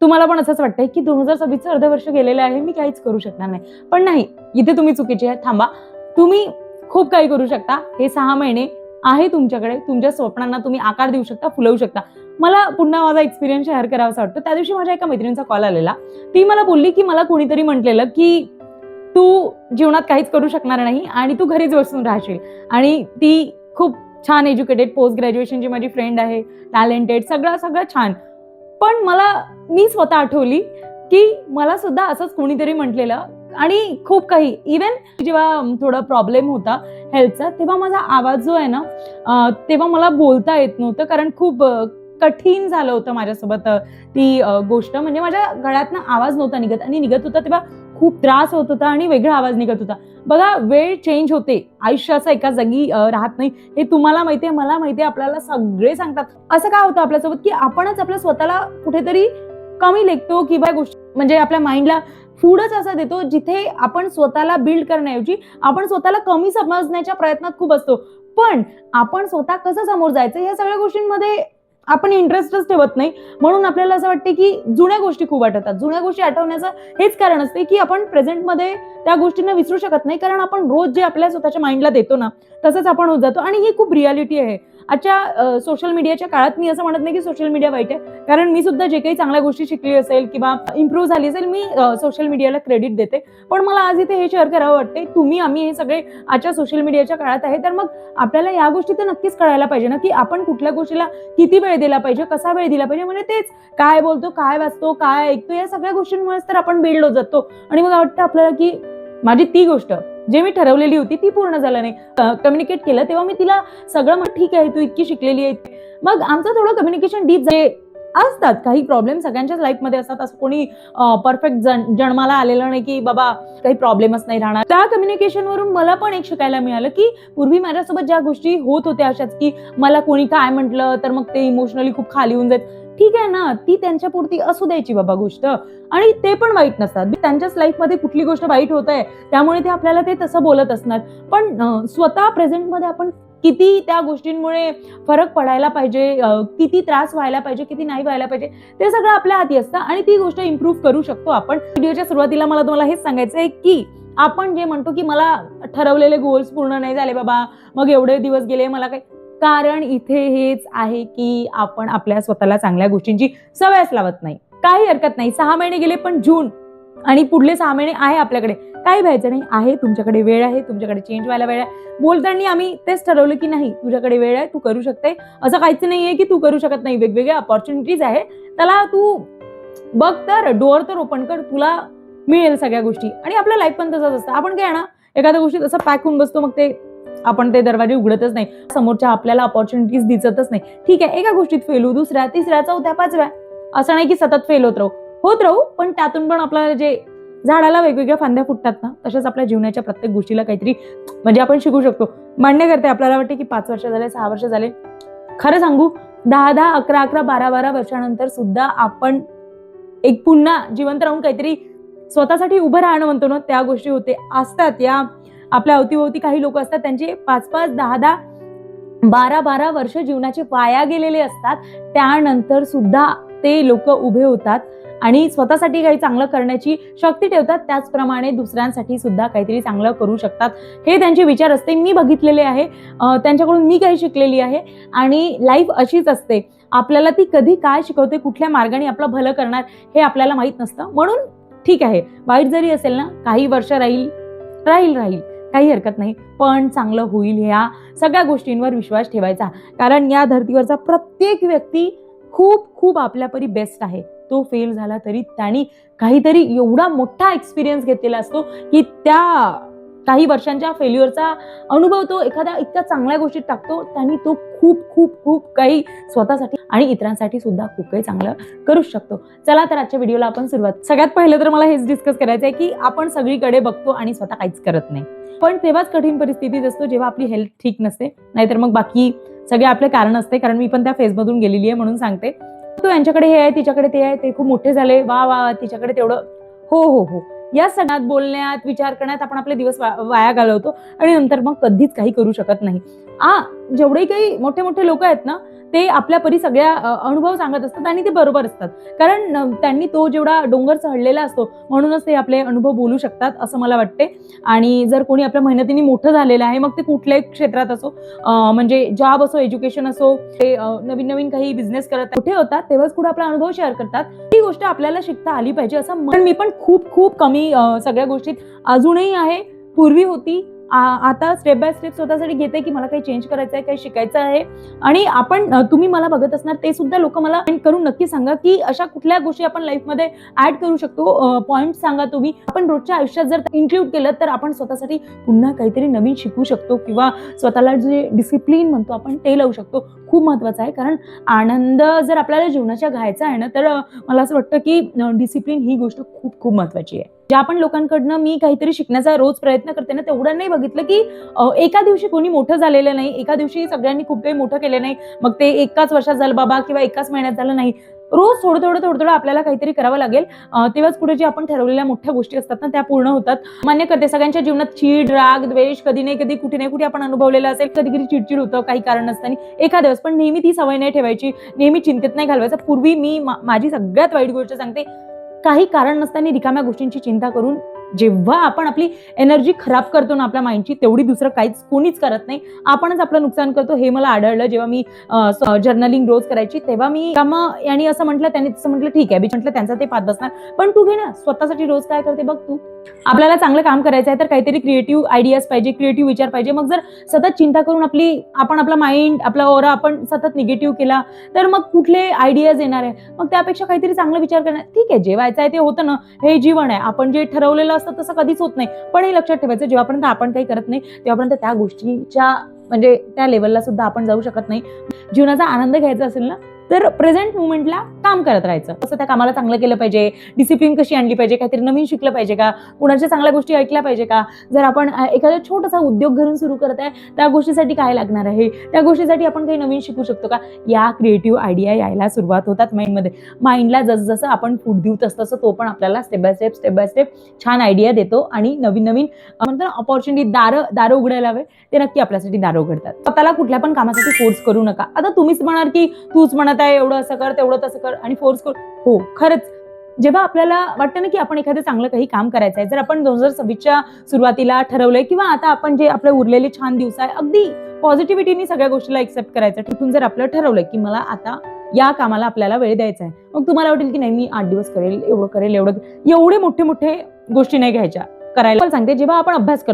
तुम्हाला पण असंच वाटतंय की 2026चं अर्ध वर्ष गेलेलं आहे, मी काहीच करू शकणार नाही. पण नाही, इथे तुम्ही चुकीचे आहे. थांबा, तुम्ही खूप काही करू शकता. हे 6 महिने आहे तुमच्याकडे. तुमच्या स्वप्नांना तुम्ही आकार देऊ शकता, फुलवू शकता. मला पुन्हा माझा एक्सपिरियन्स शेअर करावासा वाटतो. त्या दिवशी माझ्या एका मैत्रिणीचा कॉल आलेला. ती मला बोलली की मला कोणीतरी म्हटलेलं की तू जीवनात काहीच करू शकणार नाही आणि तू घरीच बसून राहशील. आणि ती खूप छान एज्युकेटेड, पोस्ट ग्रॅज्युएशनची माझी फ्रेंड आहे, टॅलेंटेड, सगळं सगळं छान. पण मी स्वतः आठवली की मला सुद्धा असंच कोणीतरी म्हटलेलं आणि खूप काही. इव्हन जेव्हा थोडा प्रॉब्लेम होता हेल्थचा, तेव्हा माझा आवाज जो आहे ना, तेव्हा मला बोलता येत नव्हतं, कारण खूप कठीण झालं होतं माझ्यासोबत ती गोष्ट. म्हणजे माझ्या गळ्यातनं आवाज नव्हता निघत, आणि निघत होता तेव्हा खूप त्रास होत होता आणि वेगळा आवाज निघत होता. बघा, वेळ चेंज होते, आयुष्य असं एका जागी राहत नाही. हे तुम्हाला माहितीये, मला माहितीये, आपल्याला सगळे सांगतात. असं काय होतं आपल्यासोबत की आपणच आपल्या स्वतःला कुठेतरी कमी लेखतो किंवा गोष्टी म्हणजे आपल्या माइंडला फूडच असा देतो जिथे आपण स्वतःला बिल्ड करण्याऐवजी आपण स्वतःला कमी समजण्याच्या प्रयत्नात खूप असतो. पण आपण स्वतः कसं समोर जायचं या सगळ्या गोष्टींमध्ये आपण इंटरेस्टच ठेवत नाही. म्हणून आपल्याला असं वाटते की जुन्या गोष्टी खूप आठवतात. जुन्या गोष्टी आठवण्याचं हेच कारण असते की आपण प्रेझेंटमध्ये त्या गोष्टींना विसरू शकत नाही, कारण आपण रोज जे आपल्या स्वतःच्या माइंडला देतो ना, तसंच आपण होत जातो. आणि ही खूप रियालिटी आहे आजच्या सोशल मीडियाच्या काळात. मी असं म्हणत नाही की सोशल मीडिया वाईट आहे, कारण मी सुद्धा जे काही चांगल्या गोष्टी शिकली असेल किंवा इम्प्रूव्ह झाली असेल, मी सोशल मीडियाला क्रेडिट देते. पण मला आज इथे हे शेअर करावं वाटते, आम्ही हे सगळे आजच्या सोशल मीडियाच्या काळात आहे, तर मग आपल्याला या गोष्टी तर नक्कीच कळायला पाहिजे ना, की आपण कुठल्या गोष्टीला किती वेळ दिला पाहिजे, कसा वेळ दिला पाहिजे. म्हणजे तेच काय बोलतो, काय वाचतो, काय ऐकतो, या सगळ्या गोष्टींमुळेच तर आपण बिल्ड होत जातो. आणि मला वाटतं आपल्याला की माझी ती गोष्ट जे मी ठरवलेली होती ती पूर्ण झालं नाही. कम्युनिकेट केलं तेव्हा मी तिला सगळं ठीक आहे, तू इतकी शिकलेली आहे. मग आमचं थोडं कम्युनिकेशन डीप असतात. काही प्रॉब्लेम सगळ्यांच्याच लाईफमध्ये असतात. असं कोणी परफेक्ट जन्माला आलेलं नाही की बाबा काही प्रॉब्लेमच नाही राहणार. त्या कम्युनिकेशनवरून मला पण एक शिकायला मिळालं की पूर्वी माझ्यासोबत ज्या गोष्टी होत होत्या अशाच, की मला कोणी काय म्हटलं तर मग ते इमोशनली खूप खाली होऊन जात. ठीक आहे ना, ती त्यांच्यापुरती असू द्यायची बाबा गोष्ट, आणि ते पण वाईट नसतात. त्यांच्याच लाईफमध्ये कुठली गोष्ट वाईट होत आहे त्यामुळे ते आपल्याला ते तसं बोलत असणार. पण स्वतः प्रेझेंटमध्ये आपण किती त्या गोष्टींमुळे फरक पडायला पाहिजे, किती त्रास व्हायला पाहिजे, किती नाही व्हायला पाहिजे, ते सगळं आपल्या हाती असतं. आणि ती गोष्ट इम्प्रूव्ह करू शकतो आपण. व्हिडिओच्या सुरुवातीला मला तुम्हाला हेच सांगायचं आहे की आपण जे म्हणतो की मला ठरवलेले गोल्स पूर्ण नाही झाले बाबा, मग एवढे दिवस गेले, मला काही, कारण इथे हेच आहे की आपण आपल्या स्वतःला चांगल्या गोष्टींची सवयच लावत नाही. काही हरकत नाही, 6 महिने गेले, पण जून आणि पुढले 6 महिने आहे आपल्याकडे. काही व्हायचं नाही आहे, तुमच्याकडे वेळ आहे, तुमच्याकडे चेंज व्हायला वेळ आहे. बोलताना आम्ही तेच ठरवलं की नाही, तुझ्याकडे वेळ आहे, तू करू शकते. असं काहीच नाहीये की तू करू शकत नाही. वेगवेगळ्या अपॉर्च्युनिटीज आहे, त्याला तू बघ, तर डोअर तर ओपन कर, तुला मिळेल सगळ्या गोष्टी. आणि आपलं लाईफ पण तसंच असतं. आपण काय ना, एखाद्या गोष्टीत असं पॅक होऊन बसतो, मग आपण ते दरवाजे उघडतच नाही. समोरच्या आपल्याला अपॉर्च्युनिटीज दिसतच नाही. ठीक आहे, एका गोष्टीत फेल होऊ, दुसऱ्या, तिसऱ्या, चौथ्या, 5व्या, असं नाही की सतत फेल होत राहू. पण त्यातून पण आपल्याला जे झाडाला वेगवेगळ्या फांद्या फुटतात ना, तशाच आपल्या जीवनाच्या प्रत्येक गोष्टीला काहीतरी म्हणजे आपण शिकू शकतो. मान्य करते, आपल्याला वाटते की 5 वर्ष झाले, 6 वर्ष झाले. खरं सांगू, 10-10, 11-11, 12-12 वर्षानंतर सुद्धा आपण एक पुन्हा जिवंत राहून काहीतरी स्वतःसाठी उभं राहणं म्हणतो ना, त्या गोष्टी होते असतात. या आपल्या अवतीभोवती काही लोक असतात, त्यांचे 5-5, 10-10, 12-12 वर्ष जीवनाचे वाया गेलेले असतात. त्यानंतर सुद्धा ते लोक उभे होतात आणि स्वतःसाठी काही चांगलं करण्याची शक्ती ठेवतात. त्याचप्रमाणे दुसऱ्यांसाठी सुद्धा काहीतरी चांगलं करू शकतात, हे त्यांचे विचार असते. मी बघितलेले आहे, त्यांच्याकडून मी काही शिकलेली आहे. आणि लाईफ अशीच असते, आपल्याला ती कधी काय शिकवते, कुठल्या मार्गाने आपलं भलं करणार हे आपल्याला माहित नसतं. म्हणून ठीक आहे, वाईट जरी असेल ना, काही वर्ष राहील, काही हरकत नाही, पण चांगलं होईल, ह्या सगळ्या गोष्टींवर विश्वास ठेवायचा. कारण या धर्तीवरचा प्रत्येक व्यक्ती खूप खूप आपल्यापरी बेस्ट आहे. तो फेल झाला तरी त्यांनी काहीतरी एवढा मोठा एक्सपिरियन्स घेतलेला असतो की त्या काही वर्षांच्या फेल्युअरचा अनुभव तो एखाद्या इतक्या चांगल्या गोष्टीत टाकतो. त्यांनी तो खूप खूप खूप काही स्वतःसाठी आणि इतरांसाठी सुद्धा खूप काही चांगलं करू शकतो. चला तर आजच्या व्हिडिओला आपण सुरुवात. सगळ्यात पहिलं तर मला हेच डिस्कस करायचं आहे की आपण सगळीकडे बघतो आणि स्वतः काहीच करत नाही. पण तेव्हाच कठीण परिस्थितीत असतो जेव्हा आपली हेल्थ ठीक नसते, नाहीतर मग बाकी सगळे आपले कारण असते. कारण मी पण त्या फेजमधून गेलेली आहे, म्हणून सांगते. तो यांच्याकडे हे आहे, तिच्याकडे ते आहे, ते खूप मोठे झाले, वा वा, तिच्याकडे तेवढं, हो हो हो, या सगळ्यात बोलण्यात, विचार करण्यात आपण आपले दिवस वाया घालवतो आणि नंतर मग कधीच काही करू शकत नाही. जेवढे काही मोठे मोठे लोक आहेत ना, ते आपल्या परी सगळ्या अनुभव सांगत असतात आणि ते बरोबर असतात. कारण त्यांनी तो जेवढा डोंगर चढलेला असतो म्हणूनच ते आपले अनुभव बोलू शकतात असं मला वाटते. आणि जर कोणी आपल्या मेहनतीने मोठं झालेलं आहे, मग ते कुठल्याही क्षेत्रात असो, म्हणजे जॉब असो, एज्युकेशन असो, ते नवीन नवीन काही बिझनेस करत मोठे होतात तेव्हाच कुठे आपला अनुभव शेअर करतात. ती गोष्ट आपल्याला शिकता आली पाहिजे असं मी पण खूप खूप कमी सगळ्या गोष्टीत अजूनही आहे. पूर्वी होती, आता स्टेप बाय स्टेप स्वतःसाठी घेते की मला काही चेंज करायचं आहे, काही शिकायचं आहे. आणि तुम्ही मला बघत असणार ते सुद्धा लोक मला कमेंट करून नक्की सांगा की अशा कुठल्या गोष्टी आपण लाईफमध्ये ऍड करू शकतो. पॉइंट सांगा तुम्ही. आपण रोजच्या आयुष्यात जर इन्क्लूड केलं तर आपण स्वतःसाठी पुन्हा काहीतरी नवीन शिकू शकतो किंवा स्वतःला जे डिसिप्लिन म्हणतो आपण ते लावू शकतो. खूप महत्वाचं आहे, कारण आनंद जर आपल्याला जीवनाच्या घ्यायचा आहे ना, तर मला असं वाटतं की डिसिप्लिन ही गोष्ट खूप खूप महत्वाची आहे. ज्या पण लोकांकडनं मी काहीतरी शिकण्याचा रोज प्रयत्न करते ना, तेवढं नाही बघितलं की एका दिवशी कोणी मोठं झालेलं नाही, एका दिवशी सगळ्यांनी खूप काही मोठं केलं नाही, मग ते एकाच वर्षात झालं बाबा किंवा एकाच महिन्यात झालं नाही. रोज थोडं थोडं आपल्याला काहीतरी करावं लागेल, तेव्हाच पुढे जे आपण ठरवलेल्या मोठ्या गोष्टी असतात ना त्या पूर्ण होतात. मान्य करते सगळ्यांच्या जीवनात चीड, राग, द्वेष कधी नाही कधी कुठे नाही कुठे आपण अनुभवलेलं असेल. कधी कधी चिडचिड होतं काही कारण नसताना एखाद्या वेळेस, पण नेहमी ती सवय नाही ठेवायची, नेहमी चिंतेत नाही घालवायचं. पूर्वी मी माझी सगळ्यात वाईट गोष्ट सांगते, काही कारण नसताना रिकाम्या गोष्टींची चिंता करून जेव्हा आपण आपली एनर्जी खराब करतो ना आपल्या माइंडची, तेवढी दुसरं काहीच कोणीच करत नाही, आपणच आपलं नुकसान करतो. हे मला आढळलं जेव्हा मी जर्नलिंग रोज करायची, तेव्हा मी यांनी असं म्हटलं, त्यांनी तसं म्हटलं, ठीक आहे म्हटलं त्यांचा ते पाठ बसणार, पण तू घे ना स्वतःसाठी रोज काय करते बघ तू. आपल्याला चांगलं काम करायचं आहे तर काहीतरी क्रिएटिव्ह आयडियाज पाहिजे, क्रिएटिव्ह विचार पाहिजे. मग जर सतत चिंता करून आपण आपला माइंड, आपला ओरा आपण सतत निगेटिव्ह केला तर मग कुठले आयडियाज येणार आहे. मग त्यापेक्षा काहीतरी चांगला विचार करणार. ठीक आहे, जे व्हायचं आहे ते होतं ना, हे जीवन आहे, आपण जे ठरवलेलं असतं तसं कधीच होत नाही. पण हे लक्षात ठेवायचं, जेव्हापर्यंत आपण काही करत नाही तेव्हापर्यंत त्या गोष्टीच्या म्हणजे त्या लेवलला सुद्धा आपण जाऊ शकत नाही. जीवनाचा आनंद घ्यायचा असेल ना, तर प्रेझेंट मुवमेंटला काम करत राहायचं. कसं त्या कामाला चांगलं केलं पाहिजे, डिसिप्लिन कशी आणली पाहिजे, काहीतरी नवीन शिकलं पाहिजे का, कुणाच्या चांगल्या गोष्टी ऐकल्या पाहिजे का. जर आपण एखादा छोटासा उद्योग घरून सुरू करत आहे, त्या गोष्टीसाठी काय लागणार आहे, त्या गोष्टीसाठी आपण काही नवीन शिकू शकतो का. या क्रिएटिव्ह आयडिया यायला सुरुवात होतात माइंडला. जसं आपण फूड देऊ तसं तो पण आपल्याला स्टेप बाय स्टेप छान आयडिया देतो आणि नवीन म्हणतो ना ऑपॉर्च्युनिटी, दारं उघडायला हवे, ते नक्की आपल्यासाठी दारं उघडतात. स्वतःला कुठल्या पण कामासाठी फोर्स करू नका. आता तुम्हीच म्हणाल की तूच म्हणत आहे एवढं असं कर, तेवढं तसं कर आणि फोर्स कर. हो खरंच, जेव्हा आपल्याला वाटतं ना की आपण एखादं चांगलं काही काम करायचं आहे, जर आपण 2026च्या सुरुवातीला ठरवलंय किंवा आता आपण जे आपले उरलेले छान दिवस आहे, अगदी पॉझिटिव्हिटीने सगळ्या गोष्टीला एक्सेप्ट करायचं. तिथून जर आपलं ठरवलंय की मला आता या कामाला आपल्याला वेळ द्यायचा आहे, मग तुम्हाला वाटेल की नाही मी 8 दिवस करेल, एवढं करेल, एवढे मोठे गोष्टी नाही घ्यायच्या करायला. सांगते, जेव्हा आपण अभ्यास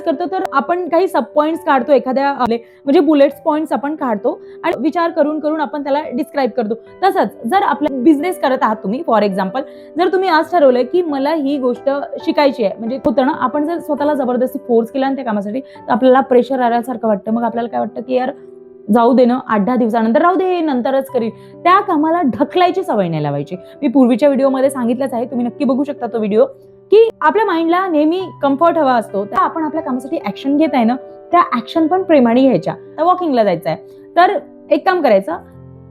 करतो तर आपण काही सब पॉइंट्स काढतो, एखाद्या म्हणजे बुलेट्स पॉइंट्स आपण काढतो आणि विचार करून आपण त्याला डिस्क्राईब करतो. तसंच जर आपला बिझनेस करत आहात तुम्ही, फॉर एक्झाम्पल, जर तुम्ही आज ठरवलंय की मला ही गोष्ट शिकायची आहे, म्हणजे होतं ना आपण जर स्वतःला जबरदस्ती फोर्स केला त्या कामासाठी तर आपल्याला प्रेशर आल्यासारखं वाटतं. मग आपल्याला काय वाटतं की यार जाऊ दे ना, 8-10 दिवसानंतर राहू दे, नंतरच करील. त्या कामाला ढकलायची सवय नाही लावायची. मी पूर्वीच्या व्हिडिओमध्ये सांगितलंच आहे, तुम्ही नक्की बघू शकता तो व्हिडिओ, की आपल्या माइंडला नेहमी कम्फर्ट हवा असतो. तर आपण आपल्या कामासाठी ऍक्शन घेत आहे ना, त्या ऍक्शन पण प्रेमाने घ्यायच्या. तर वॉकिंगला जायचं आहे तर एक काम करायचं,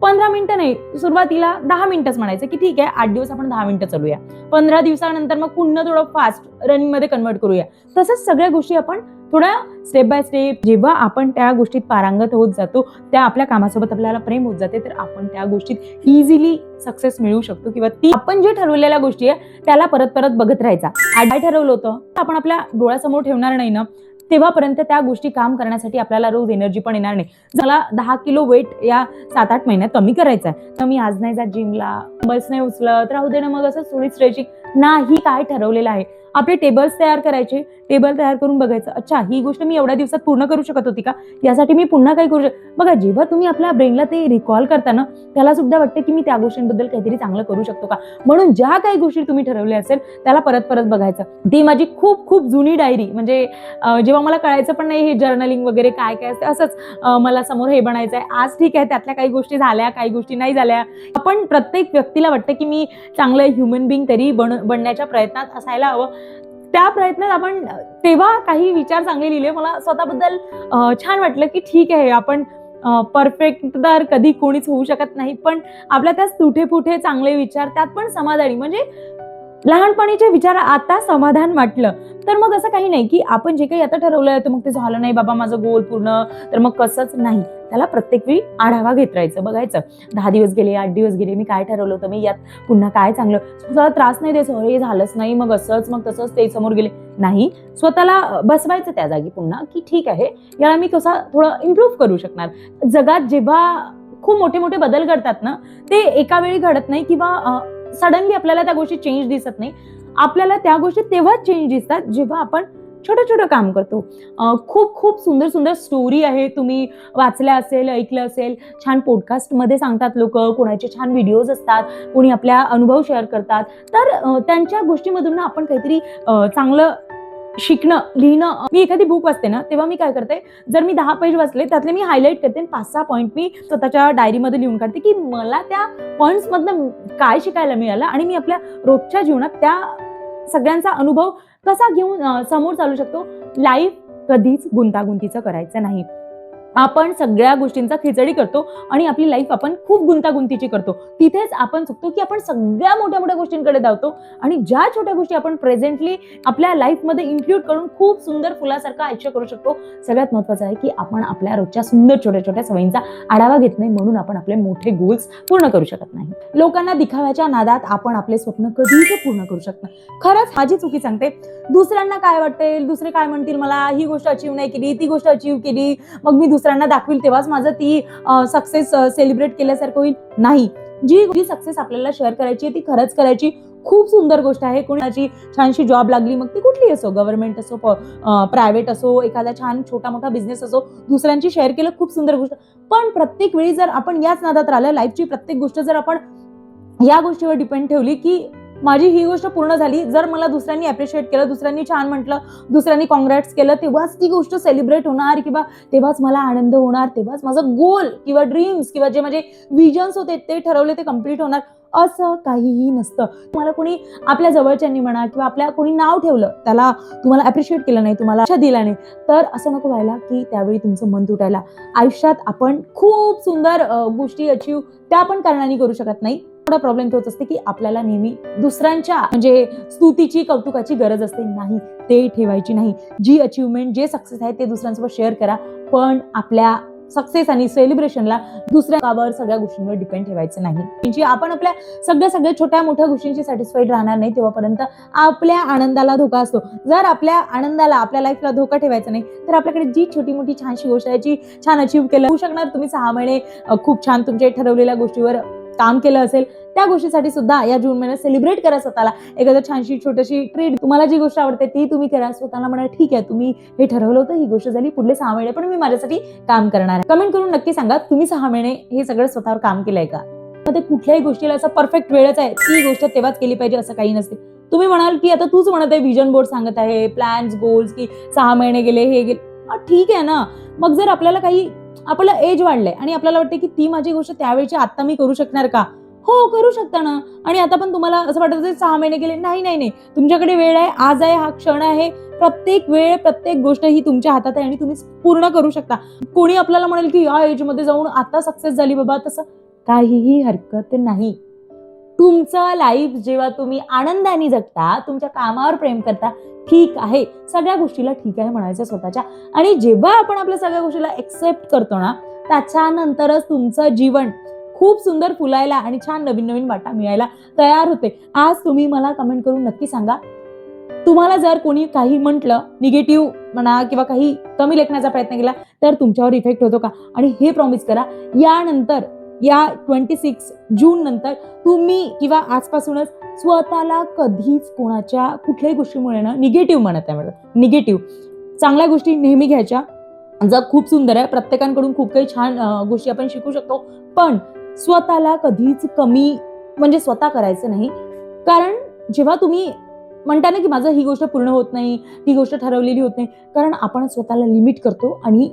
15 मिनिटं नाही, सुरुवातीला 10 मिनिटच म्हणायचं की ठीक आहे 8 दिवस आपण 10 मिनिटं चालूया, 15 दिवसानंतर मग पुन्हा थोडं फास्ट रनिंग मध्ये कन्वर्ट करूया. तसंच सगळ्या गोष्टी आपण थोड्या स्टेप बाय स्टेप, जेव्हा आपण त्या गोष्टीत पारंगत होत जातो, त्या आपल्या कामासोबत आपल्याला प्रेम होत जाते, तर आपण त्या गोष्टीत इझिली सक्सेस मिळवू शकतो. किंवा ती आपण जे ठरवलेल्या गोष्टी आहे त्याला परत बघत राहायचा. काय ठरवलं होतं आपण आपल्या डोळ्यासमोर ठेवणार नाही ना, तेव्हापर्यंत त्या गोष्टी काम करण्यासाठी आपल्याला रोज एनर्जी पण येणार नाही. मला 10 किलो वेट या 7-8 महिन्यात कमी करायचा आहे, तर मी आज नाही जात जिमला, बस नाही उचलत, राहू दे ना, मग असं थोडी स्ट्रेचिंग नाही. काय ठरवलेलं आहे, आपले टेबल्स तयार करायचे, टेबल तयार करून बघायचं, अच्छा ही गोष्ट मी एवढ्या दिवसात पूर्ण करू शकत होती का, यासाठी मी पुन्हा काही करू बघा, जेव्हा तुम्ही आपल्या ब्रेनला ते रिकॉल करता ना, त्याला सुद्धा वाटतं की मी त्या गोष्टींबद्दल काहीतरी चांगलं करू शकतो का. म्हणून ज्या काही गोष्टी तुम्ही ठरवल्या असेल त्याला परत बघायचं. ती माझी खूप जुनी डायरी, म्हणजे जेव्हा मला कळायचं पण नाही हे जर्नलिंग वगैरे काय असते, असंच मला समोर हे बनायचंय, आज ठीक आहे त्यातल्या काही गोष्टी झाल्या, काही गोष्टी नाही झाल्या. आपण प्रत्येक व्यक्तीला वाटतं की मी चांगलं ह्युमन बिंग तरी बनण्याच्या प्रयत्नात असायला हवं. त्या प्रयत्नात आपण तेव्हा काही विचार चांगले लिहिले, मला स्वतःबद्दल छान वाटलं की ठीक आहे, आपण परफेक्ट तर कधी कोणीच होऊ शकत नाही, पण आपल्या त्यात तुटे फुटे चांगले विचार, त्यात पण समाधानी, म्हणजे लहानपणीचे विचार आता समाधान वाटलं तर मग असं काही नाही की आपण जे काही आता ठरवलंय तर मग ते झालं नाही बाबा माझं गोल पूर्ण, तर मग कसंच नाही. त्याला प्रत्येक वेळी आढावा घेत राहायचं, बघायचं 10 दिवस गेले, 8 दिवस गेले, मी काय ठरवलं होतं, मी यात पुन्हा काय चांगलं. स्वतःला त्रास नाही द्यायचं, अरे झालंच नाही मग असंच मग तसंच ते समोर गेले नाही. स्वतःला बसवायचं त्या जागी पुन्हा की ठीक आहे, याला मी कसा थोडं इम्प्रूव्ह करू शकणार. जगात जेव्हा खूप मोठे मोठे बदल घडतात ना, ते एका वेळी घडत नाही किंवा सडनली आपल्याला त्या गोष्टी चेंज दिसत नाही. आपल्याला त्या गोष्टी तेव्हाच चेंज दिसतात जेव्हा आपण छोटं छोटं काम करतो. खूप खूप सुंदर सुंदर स्टोरी आहे, तुम्ही वाचल्या असेल, ऐकलं असेल. छान पॉडकास्टमध्ये सांगतात लोक, कोणाचे छान व्हिडिओज असतात, कोणी आपल्या अनुभव शेअर करतात. तर त्यांच्या गोष्टीमधून आपण काहीतरी चांगलं शिकणं, लिहिणं. मी एखादी बुक वाचते ना तेव्हा मी काय करते, जर मी 10 पेज वाचले त्यातले मी हायलाईट करते, 5-6 पॉईंट मी स्वतःच्या डायरीमध्ये लिहून काढते की मला त्या पॉईंट्स मधनं काय शिकायला मिळालं आणि मी आपल्या रोजच्या जीवनात त्या सगळ्यांचा अनुभव कसा घेऊन समोर चालू शकतो. लाईफ कधीच गुंतागुंतीचं करायचं नाही. आपण सगळ्या गोष्टींचा खिचडी करतो आणि आपली लाईफ आपण खूप गुंतागुंतीची करतो. तिथेच आपण चुकतो की आपण सगळ्या मोठ्या मोठ्या गोष्टींकडे धावतो आणि ज्या छोट्या गोष्टी आपण प्रेझेंटली आपल्या लाईफमध्ये इन्क्लूड करून खूप सुंदर फुलासारखं आयुष्य करू शकतो. सगळ्यात महत्त्वाचं आहे की आपण आपल्या रोजच्या सुंदर छोट्या छोट्या सवयींचा आढावा घेत नाही, म्हणून आपण आपले मोठे गोल्स पूर्ण करू शकत नाही. लोकांना दिखाव्याच्या नादात आपण आपले स्वप्न कधीच पूर्ण करू शकत नाही. खरंच माझी चुकी सांगते, दुसऱ्यांना काय वाटेल, दुसरे काय म्हणतील, मला ही गोष्ट अचीव नाही केली, ती गोष्ट अचीव केली, मग मी दुसऱ्यांना दाखवील तेव्हाच माझं ती सक्सेस सेलिब्रेट केल्यासारखं होईल. नाही, जी सक्सेस आपल्याला शेअर करायची ती खरंच करायची. खूप सुंदर गोष्ट आहे. कोणाची छानशी जॉब लागली, मग ती कुठली असो, गव्हर्नमेंट असो, प्रायव्हेट असो, एखादा छान छोटा मोठा बिझनेस असो, दुसऱ्यांची शेअर केलं खूप सुंदर गोष्ट. पण प्रत्येक वेळी जर आपण याच नादात राहिलं, लाईफची प्रत्येक गोष्ट जर आपण या गोष्टीवर डिपेंड ठेवली की माझी ही गोष्ट पूर्ण झाली, जर मला दुसऱ्यांनी अप्रिशिएट केलं, दुसऱ्यांनी छान म्हटलं, दुसऱ्यांनी कॉंग्रॅट्स केलं, तेव्हाच ती गोष्ट सेलिब्रेट होणार किंवा तेव्हाच मला आनंद होणार, तेव्हाच माझं गोल किंवा ड्रीम्स किंवा जे माझे विजन्स होते ते ठरवले ते कम्प्लीट होणार, असं काहीही नसतं. तुम्हाला कोणी आपल्या जवळच्यांनी म्हणा किंवा आपल्या कोणी नाव ठेवलं, त्याला तुम्हाला अप्रिशिएट केलं नाही, तुम्हाला आशा दिला नाही, तर असं नको व्हायला की त्यावेळी तुमचं मन तुटायला. आयुष्यात आपण खूप सुंदर गोष्टी अचीव त्या आपण कारणाने करू शकत नाही. थोडा प्रॉब्लेम तोच असते की आपल्याला नेहमी दुसऱ्यांच्या म्हणजे स्तुतीची, कौतुकाची गरज असते. नाही, ते ठेवायची नाही. जी अचीवमेंट, जे सक्सेस आहे ते दुसऱ्यांसोबत शेअर करा, पण आपल्या सक्सेस आणि सेलिब्रेशनला दुसऱ्यावर सगळ्या गोष्टींवर डिपेंड ठेवायचं नाही. आपण आपल्या सगळ्या छोट्या मोठ्या गोष्टींची सॅटिस्फाईड राहणार नाही तेव्हापर्यंत आपल्या आनंदाला धोका असतो. जर आपल्या आनंदाला, आपल्या लाईफला धोका ठेवायचा नाही, तर आपल्याकडे जी छोटी मोठी छानशी गोष्ट आहे, जी छान अचीव केलं होऊ शकणार, तुम्ही 6 महिने खूप छान तुमच्या ठरवलेल्या गोष्टीवर काम केलं असेल, त्या गोष्टीसाठी सुद्धा या जून महिन्यात सेलिब्रेट करा स्वतःला. एखादं छानशी छोटीशी ट्रीट, तुम्हाला जी गोष्ट आवडते ती तुम्ही करा. स्वतःला म्हणा ठीक आहे, तुम्ही हे ठरवलं होतं, ही गोष्ट झाली, पुढले 6 महिने पण मी माझ्यासाठी काम करणार आहे. कमेंट करून नक्की सांगा, तुम्ही 6 महिने हे सगळं स्वतःवर काम केलंय का? ते कुठल्याही गोष्टीला असं परफेक्ट वेळच आहे, ती गोष्ट तेव्हाच केली पाहिजे असं काही नसते. तुम्ही म्हणाल की आता तूच म्हणत आहे, व्हिजन बोर्ड सांगत आहे, प्लॅन्स, गोल्स, की 6 महिने गेले, हे गेले, ठीक आहे ना. मग जर आपल्याला काही, आपलं एज वाढलंय आणि आपल्याला वाटतं की ती माझी गोष्ट त्यावेळची आता मी करू शकणार का? हो, करू शकता ना. आणि आता पण तुम्हाला असं वाटत असेल 6 महिने गेले, नाही, तुमच्याकडे वेळ आहे, आज आहे, हा क्षण आहे. प्रत्येक वेळ, प्रत्येक गोष्ट ही तुमच्या हातात आहे आणि तुम्ही पूर्ण करू शकता. कोणी आपल्याला म्हणेल की या एज मध्ये जाऊन आता सक्सेस झाली बाबा, तसं काहीही हरकत नाही. तुमचं लाईफ जेव्हा तुम्ही आनंदाने जगता, तुमच्या कामावर प्रेम करता, ठीक आहे, सगळ्या गोष्टीला ठीक आहे म्हणायचं स्वतःच्या. आणि जेव्हा आपण आपल्या सगळ्या गोष्टीला एक्सेप्ट करतो ना, त्याच्यानंतरच तुमचं जीवन खूप सुंदर फुलायला आणि छान नवीन नवीन वाटा मिळायला तयार होते. आज तुम्ही मला कमेंट करून नक्की सांगा, तुम्हाला जर कोणी काही म्हटलं, निगेटिव्ह म्हणा किंवा काही कमी लेखण्याचा प्रयत्न केला, तर तुमच्यावर इफेक्ट होतो का? आणि हे प्रॉमिस करा, यानंतर या 26 जून नंतर तुम्ही किंवा आजपासूनच स्वतःला कधीच कोणाच्या कुठल्याही गोष्टीमुळे ना निगेटिव्ह म्हणत आहे, निगेटिव्ह, चांगल्या गोष्टी नेहमी घ्यायच्या. जग खूप सुंदर आहे, प्रत्येकाकडून खूप काही छान गोष्टी आपण शिकू शकतो, पण स्वतःला कधीच कमी म्हणजे स्वतः करायचं नाही. कारण जेव्हा तुम्ही म्हणता ना की माझं ही गोष्ट पूर्ण होत नाही, ती गोष्ट ठरवलेली होत नाही, कारण आपण स्वतःला लिमिट करतो आणि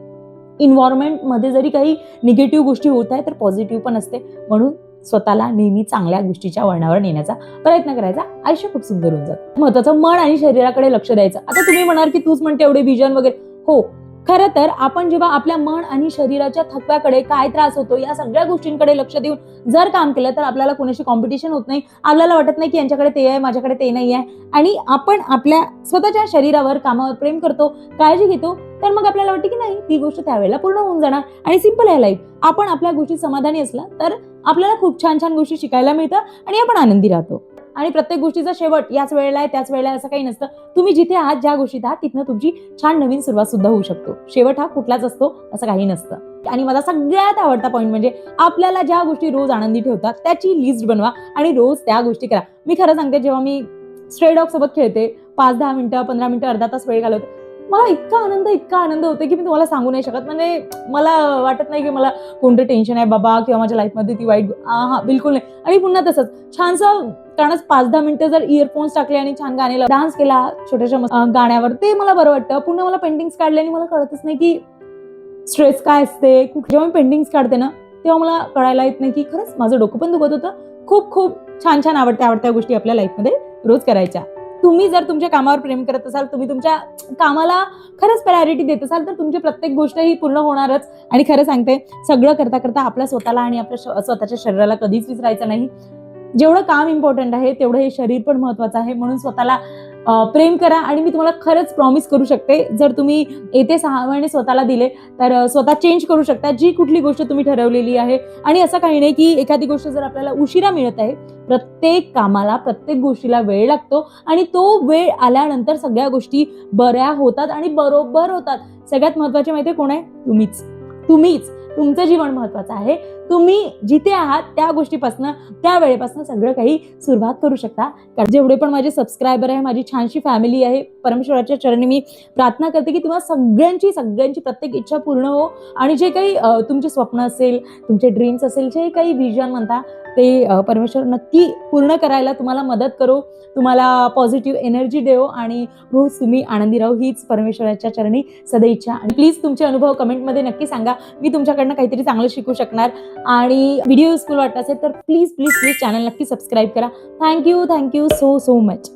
इन्व्हायरमेंट मध्ये जरी काही निगेटिव्ह गोष्टी होत आहे तर पॉझिटिव्ह पण असते. म्हणून स्वतःला नेहमी चांगल्या गोष्टीच्या वळणावर नेण्याचा प्रयत्न करायचा, आयुष्य खूप सुंदर होऊन जातं. महत्वाचं मन आणि शरीराकडे लक्ष द्यायचं. आता तुम्ही म्हणाल की तूच म्हणते एवढे विजन वगैरे, हो, खरं तर आपण जेव्हा आपल्या मन आणि शरीराच्या थकव्याकडे, काय त्रास होतो या सगळ्या गोष्टींकडे लक्ष देऊन जर काम केलं तर आपल्याला कोणाशी कॉम्पिटिशन होत नाही. आपल्याला वाटत नाही की यांच्याकडे ते आहे, माझ्याकडे ते नाही आहे. आणि आपण आपल्या स्वतःच्या शरीरावर, कामावर प्रेम करतो, काळजी घेतो, तर मग आपल्याला वाटतं की नाही, ती गोष्ट त्यावेळेला पूर्ण होऊन जाणार आणि सिंपल आहे लाईफ. आपण आपल्या गोष्टी समाधानी असला तर आपल्याला खूप छान छान गोष्टी शिकायला मिळतात आणि आपण आनंदी राहतो. आणि प्रत्येक गोष्टीचा शेवट याच वेळेला आहे, त्याच वेळेला आहे असं काही नसतं. तुम्ही जिथे आहात, ज्या गोष्टीत आहात, तिथनं तुमची छान नवीन सुरुवात सुद्धा होऊ शकतो. शेवट हा कुठलाच असतो असं काही नसतं. आणि माझा सगळ्यात आवडता पॉईंट म्हणजे आपल्याला ज्या गोष्टी रोज आनंदी ठेवतात त्याची लिस्ट बनवा आणि रोज त्या गोष्टी करा. मी खरं सांगते, जेव्हा मी स्ट्रे डॉग सोबत खेळते, 5-10 मिनिटं, 15 मिनिटं, अर्धा तास वेळ घालवते, मला इतका आनंद होतो की मी तुम्हाला सांगू नाही शकत. म्हणजे मला वाटत नाही की मला कोणतं टेन्शन आहे बाबा किंवा माझ्या लाईफमध्ये ती वाईट, हा बिलकुल नाही. आणि पुन्हा तसंच छानसं, कारण 5-10 मिनिटं जर इयरफोन्स टाकले आणि छान गाणे डान्स केला छोट्याशा गाण्यावर, ते मला बरं वाटतं. पुन्हा मला पेंटिंग्स काढले आणि मला कळतच नाही की स्ट्रेस काय असते. जेव्हा मी पेंटिंग्स काढते ना, तेव्हा मला कळायला येत नाही की खरंच माझं डोकं पण दुखत होतं. खूप खूप छान छान आवडत्या गोष्टी आपल्या लाईफमध्ये रोज करायच्या. तुम्ही जर तुमच्या कामावर प्रेम करत असाल, तुम्ही तुमच्या कामाला खरंच प्रायोरिटी देत असाल, तर तुमची प्रत्येक गोष्ट ही पूर्ण होणारच. आणि खरं सांगते, सगळं करता करता आपल्या स्वतःला आणि आपल्या स्वतःच्या शरीराला कधीच विसरायचं नाही. जेवढं काम इम्पॉर्टंट आहे तेवढं हे शरीर पण महत्वाचं आहे. म्हणून स्वतःला प्रेम करा. आणि मी तुम्हाला खरंच प्रॉमिस करू शकते, जर तुम्ही येते 6 महिने स्वतःला दिले तर स्वतः चेंज करू शकता जी कुठली गोष्ट तुम्ही ठरवलेली आहे. आणि असं काही नाही की एखादी गोष्ट जर आपल्याला उशिरा मिळत आहे, प्रत्येक कामाला, प्रत्येक गोष्टीला वेळ लागतो आणि तो वेळ आल्यानंतर सगळ्या गोष्टी बऱ्या होतात आणि बरोबर होतात. सगळ्यात महत्वाचे माहितीये कोण आहे? तुम्हीच. तुमचं जीवन महत्वाचं आहे. तुम्ही जिथे आहात त्या गोष्टीपासून, त्या वेळेपासून सगळं काही सुरुवात करू शकता. कारण जेवढे पण माझे सबस्क्रायबर आहे, माझी छानशी फॅमिली आहे, परमेश्वराच्या चरणी मी प्रार्थना करते की तुम्हाला सगळ्यांची प्रत्येक इच्छा पूर्ण हो. आणि जे काही तुमचे स्वप्न असेल, तुमचे ड्रीम्स असेल, जे काही विजन म्हणता, ते परमेश्वर नक्की पूर्ण करायला तुम्हाला मदत करो, तुम्हाला पॉझिटिव्ह एनर्जी देव आणि रोज तुम्ही आनंदी राहू, हीच परमेश्वराच्या चरणी सदैच्छा. आणि प्लीज तुमचे अनुभव कमेंटमध्ये नक्की सांगा. मी तुमच्याकडनं काहीतरी चांगलं शिकू शकणार. आणि व्हिडिओ युजफुल वाटत असेल तर प्लीज चॅनल नक्की सबस्क्राईब करा. Thank you so much.